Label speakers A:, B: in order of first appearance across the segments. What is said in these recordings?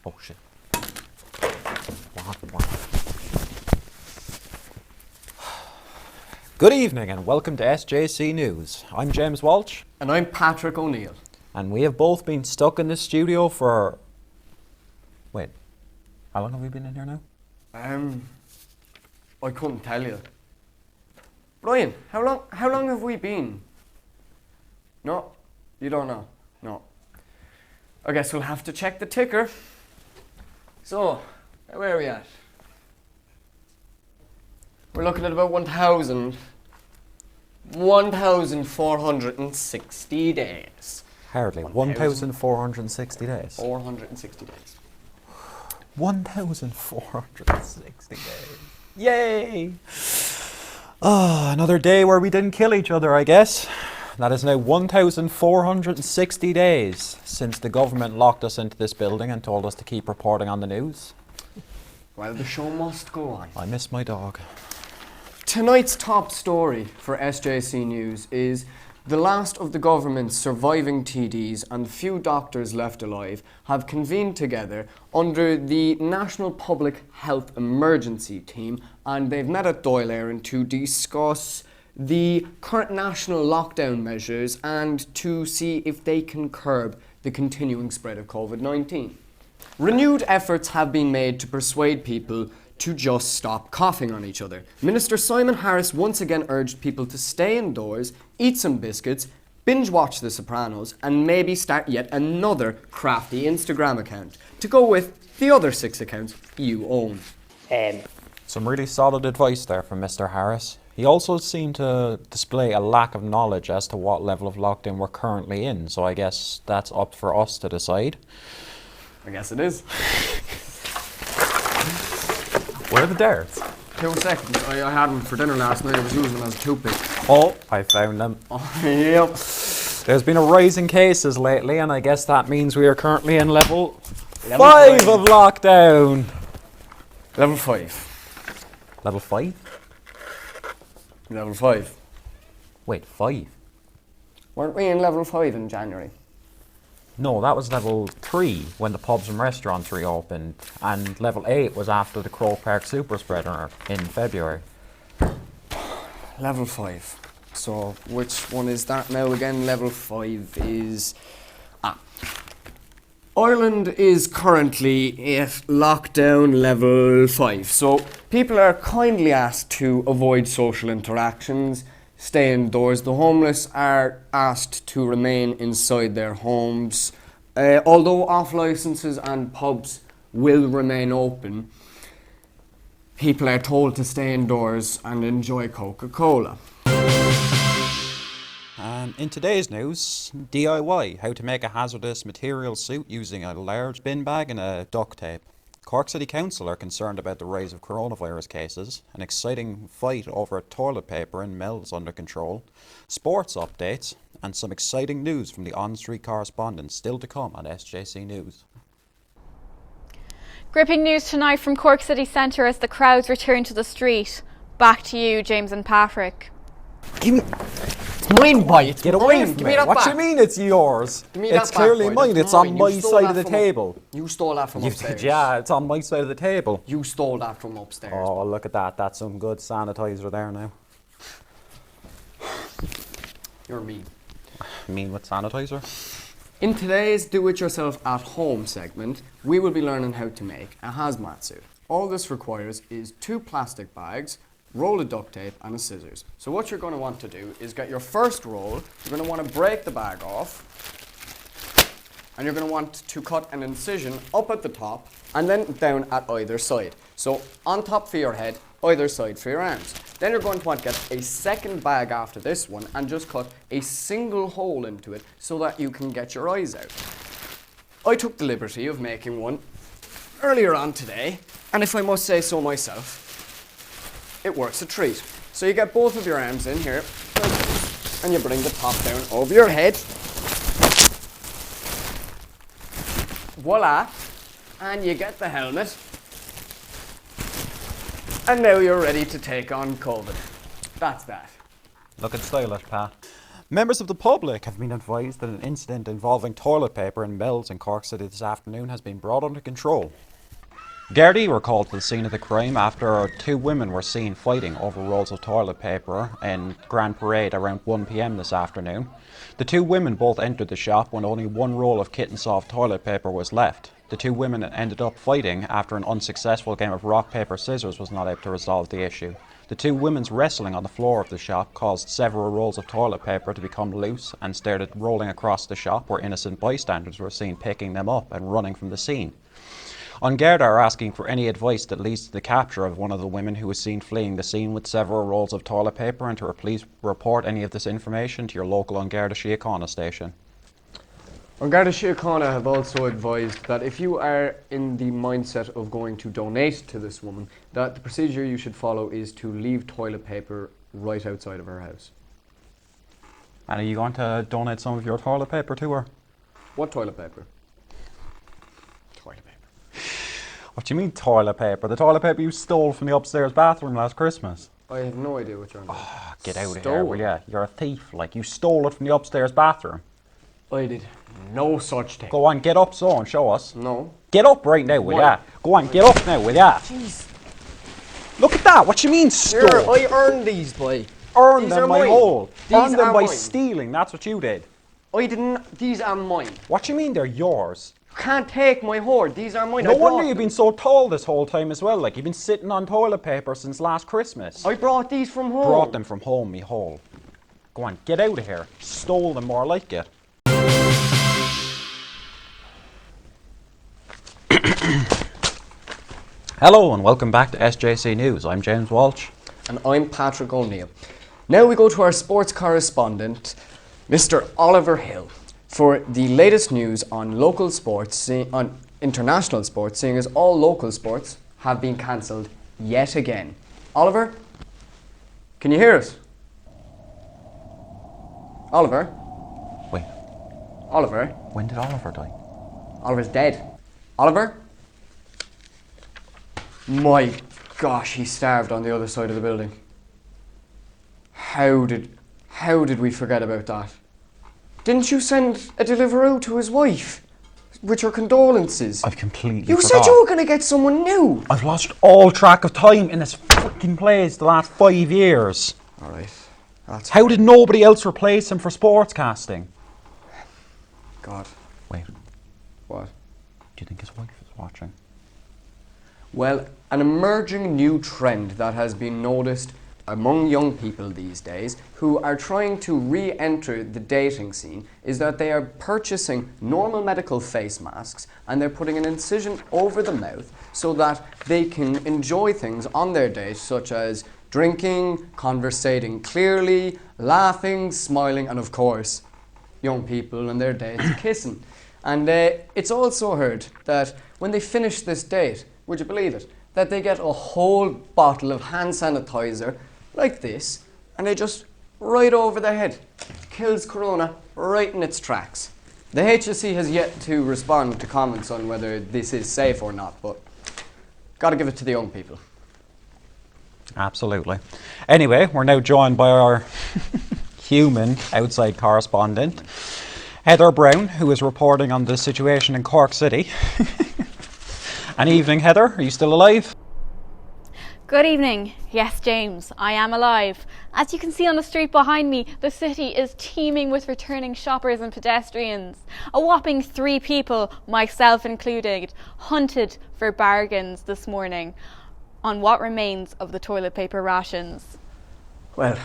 A: Oh shit. What? Good evening and welcome to SJC News. I'm James Walsh.
B: And I'm Patrick O'Neill.
A: And we have both been stuck in the studio for... Wait, how long have we been in here now?
B: I couldn't tell you. Brian, how long have we been? No, you don't know? No. I guess we'll have to check the ticker. So, where are we at? We're looking at about 1,460 days.
A: Hardly. 1,460 days.
B: 460 days.
A: 1,460 days. Yay! Ah, another day where we didn't kill each other, I guess. That is now 1,460 days since the government locked us into this building and told us to keep reporting on the news.
B: Well, the show must go on.
A: I miss my dog.
B: Tonight's top story for SJC News is the last of the government's surviving TDs and the few doctors left alive have convened together under the National Public Health Emergency Team, and they've met at Dáil Éireann to discuss the current national lockdown measures and to see if they can curb the continuing spread of COVID-19. Renewed efforts have been made to persuade people to just stop coughing on each other. Minister Simon Harris once again urged people to stay indoors, eat some biscuits, binge watch The Sopranos, and maybe start yet another crafty Instagram account to go with the other 6 accounts you own.
A: Some really solid advice there from Mr. Harris. He also seemed to display a lack of knowledge as to what level of lockdown we're currently in, so I guess that's up for us to decide.
B: I guess it is.
A: Where are the darts?
B: 2 seconds. I had them for dinner last night. I was using them as a toothpick.
A: Oh, I found them.
B: Oh, yep.
A: There's been a rise in cases lately, and I guess that means we are currently in level 5 of lockdown.
B: Level 5.
A: Level 5?
B: Level 5.
A: Wait, 5?
B: Weren't we in level 5 in January?
A: No, that was level 3 when the pubs and restaurants reopened, and level 8 was after the Croke Park super spreader in February.
B: Level 5. So, which one is that now again? Level 5 is... Ireland is currently at lockdown level 5. So, people are kindly asked to avoid social interactions, stay indoors. The homeless are asked to remain inside their homes. Although off licences and pubs will remain open, people are told to stay indoors and enjoy Coca-Cola.
A: In today's news, DIY, how to make a hazardous material suit using a large bin bag and a duct tape. Cork City Council are concerned about the rise of coronavirus cases, an exciting fight over toilet paper in Mel's under control, sports updates, and some exciting news from the on-street correspondents still to come on SJC News.
C: Gripping news tonight from Cork City Centre as the crowds return to the street. Back to you, James and Patrick.
A: Give me...
B: It's mine, boy. It's
A: Get away from me. What do you mean it's yours? It's clearly mine. It's on my side of the table.
B: You stole that from upstairs.
A: Yeah, it's on my side of the table.
B: You stole that from upstairs.
A: Oh, look at that. That's some good sanitizer there now.
B: You're mean.
A: Mean with sanitizer?
B: In today's Do-It-Yourself at Home segment, we will be learning how to make a hazmat suit. All this requires is 2 plastic bags, roll of duct tape and a scissors. So what you're going to want to do is get your first roll, you're going to want to break the bag off, and you're going to want to cut an incision up at the top and then down at either side. So on top for your head, either side for your arms. Then you're going to want to get a second bag after this one and just cut a single hole into it so that you can get your eyes out. I took the liberty of making one earlier on today, and if I must say so myself, it works a treat. So you get both of your arms in here, and you bring the top down over your head, Voila! And you get the helmet. And now you're ready to take on COVID. That's that.
A: Looking stylish, Pat. Members of the public have been advised that an incident involving toilet paper in Mills in Cork City this afternoon has been brought under control. Gardaí were called to the scene of the crime after two women were seen fighting over rolls of toilet paper in Grand Parade around 1 p.m. this afternoon. The two women both entered the shop when only one roll of Kitten Soft toilet paper was left. The two women ended up fighting after an unsuccessful game of rock, paper, scissors was not able to resolve the issue. The two women's wrestling on the floor of the shop caused several rolls of toilet paper to become loose and started rolling across the shop, where innocent bystanders were seen picking them up and running from the scene. An Garda are asking for any advice that leads to the capture of one of the women who was seen fleeing the scene with several rolls of toilet paper, and to please report any of this information to your local An Garda Síochána station.
B: An Garda Síochána have also advised that if you are in the mindset of going to donate to this woman, that the procedure you should follow is to leave toilet paper right outside of her house.
A: And are you going to donate some of your toilet paper to her?
B: What toilet paper?
A: Toilet paper. What do you mean toilet paper? The toilet paper you stole from the upstairs bathroom last Christmas.
B: I have no idea what you're on about.
A: Oh, get out of here, will ya? You're a thief. Like, you stole it from the upstairs bathroom.
B: I did no such thing.
A: Go on, get up so and show us.
B: No.
A: Get up right now, will ya? Go on, get up now, will ya?
B: Jeez.
A: Look at that, what you mean stole?
B: Here, I earned these, boy.
A: Earned
B: These
A: them
B: are
A: by
B: mine.
A: hole.
B: These
A: Earned them
B: are
A: by
B: mine.
A: stealing, that's what you did.
B: I didn't. These are mine.
A: What do you mean they're yours?
B: You can't take my hoard. These are mine.
A: No
B: I brought
A: wonder you've been so tall this whole time as well. Like, you've been sitting on toilet paper since last Christmas.
B: I brought these from home.
A: Brought them from home, me hole. Go on, get out of here. Stole them, more like it. Hello and welcome back to SJC News. I'm James Walsh.
B: And I'm Patrick O'Neill. Now we go to our sports correspondent, Mr. Oliver Hill, for the latest news on local sports, on international sports, seeing as all local sports have been cancelled yet again. Oliver, can you hear us? Oliver?
A: Wait,
B: Oliver?
A: when did Oliver die?
B: Oliver's dead. Oliver? My gosh, he starved on the other side of the building. How did we forget about that? Didn't you send a Deliveroo to his wife with your condolences?
A: I've completely
B: You
A: forgot.
B: said you were going to get someone new.
A: I've lost all track of time in this fucking place the last 5 years.
B: Alright, that's
A: How did nobody else replace him for sportscasting?
B: God.
A: Wait,
B: What?
A: do you think his wife is watching?
B: Well, an emerging new trend that has been noticed among young people these days who are trying to re-enter the dating scene is that they are purchasing normal medical face masks and they're putting an incision over the mouth so that they can enjoy things on their date, such as drinking, conversating clearly, laughing, smiling, and of course, young people and their dates kissing. And it's also heard that when they finish this date, would you believe it, that they get a whole bottle of hand sanitizer like this, and they just right over their head. Kills corona right in its tracks. The HSE has yet to respond to comments on whether this is safe or not, but gotta give it to the young people.
A: Absolutely. Anyway, we're now joined by our human outside correspondent, Heather Brown, who is reporting on the situation in Cork City. An evening, Heather. Are you still alive?
C: Good evening. Yes, James, I am alive. As you can see on the street behind me, the city is teeming with returning shoppers and pedestrians. A whopping 3 people, myself included, hunted for bargains this morning on what remains of the toilet paper rations.
B: Well,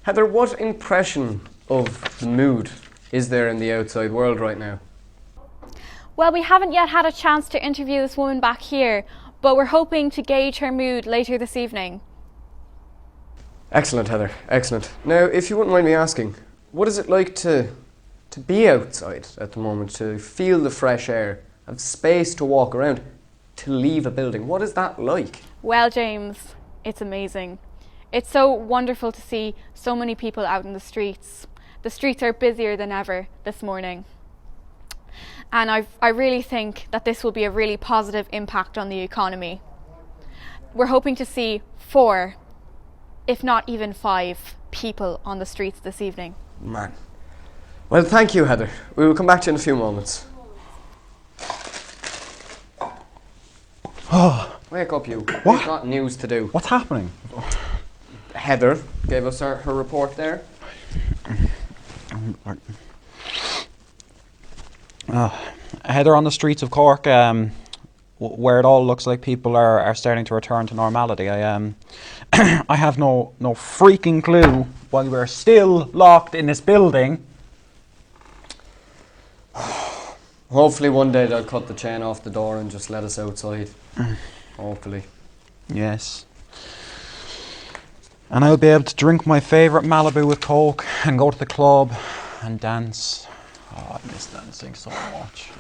B: Heather, what impression of the mood is there in the outside world right now?
C: Well, we haven't yet had a chance to interview this woman back here, but we're hoping to gauge her mood later this evening.
B: Excellent, Heather. Excellent. Now, if you wouldn't mind me asking, what is it like to be outside at the moment, to feel the fresh air, have space to walk around, to leave a building? What is that like?
C: Well, James, it's amazing. It's so wonderful to see so many people out in the streets. The streets are busier than ever this morning. And I really think that this will be a really positive impact on the economy. We're hoping to see 4, if not even 5, people on the streets this evening.
B: Man. Well, thank you, Heather. We will come back to you in a few moments. Wake up, you.
A: What?
B: We've got news to do.
A: What's happening?
B: Heather gave us her report there.
A: Heather, on the streets of Cork, where it all looks like people are starting to return to normality. I have no freaking clue why we're still locked in this building.
B: Hopefully one day they'll cut the chain off the door and just let us outside. Hopefully.
A: Yes. And I'll be able to drink my favourite Malibu with Coke and go to the club and dance. Oh, I miss dancing so much.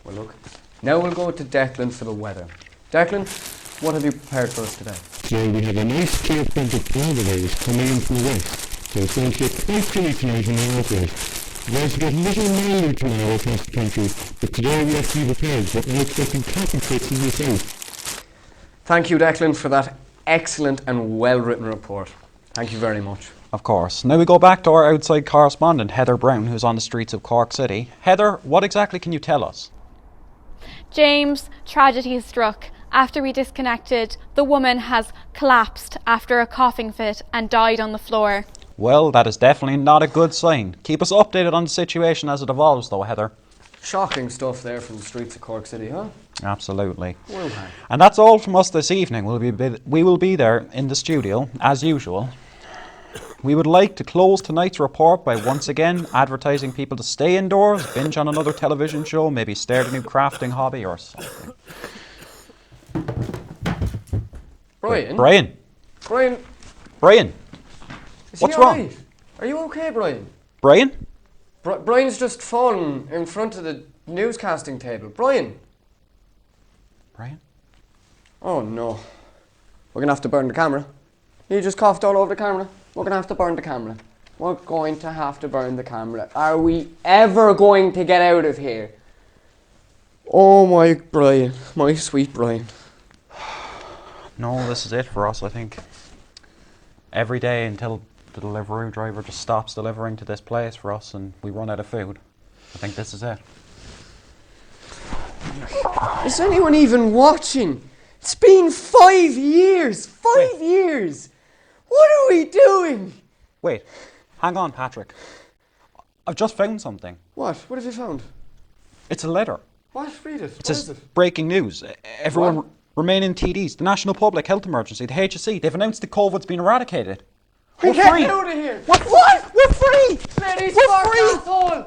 B: Well, look. Now we'll go to Declan for the weather. Declan, what have you prepared for us today?
D: Today we have a nice clear front of cloud waves coming in from the west, so it's going to get quite chilly tonight in the northwest. We're going to get a little milder tomorrow across the country, but today we have to be prepared, but we're expecting cotton fits in the south.
B: Thank you, Declan, for that excellent and well-written report. Thank you very much.
A: Of course. Now we go back to our outside correspondent, Heather Brown, who's on the streets of Cork City. Heather, what exactly can you tell us?
C: James, tragedy has struck. After we disconnected, the woman has collapsed after a coughing fit and died on the floor.
A: Well, that is definitely not a good sign. Keep us updated on the situation as it evolves, though, Heather.
B: Shocking stuff there from the streets of Cork City, huh?
A: Absolutely.
B: Well done.
A: And that's all from us this evening. We will be there in the studio, as usual. We would like to close tonight's report by once again advertising people to stay indoors, binge on another television show, maybe start a new crafting hobby or something.
B: Brian?
A: Brian?
B: Brian?
A: Brian?
B: Is
A: What's
B: he all
A: wrong?
B: right? Are you okay, Brian?
A: Brian?
B: Brian's just fallen in front of the newscasting table. Brian?
A: Brian?
B: Oh no. We're gonna have to burn the camera. You just coughed all over the camera. We're gonna have to burn the camera. We're going to have to burn the camera. Are we ever going to get out of here? Oh my Brian, my sweet Brian.
A: No, this is it for us, I think. Every day until the delivery driver just stops delivering to this place for us and we run out of food. I think this is it.
B: Is anyone even watching? It's been 5 years! 5 years! What are we doing?
A: Wait, hang on, Patrick. I've just found something.
B: What? What have you found?
A: It's a letter.
B: What? Read it.
A: It
B: What
A: says
B: is it?
A: breaking news. Everyone
B: What?
A: remain in TDs. The National Public Health Emergency, the HSE, they've announced that COVID's been eradicated.
B: We're
A: We're free.
B: getting out of here!
A: What? We're free!
B: Bloody
A: We're
B: smart
A: free!
B: asshole!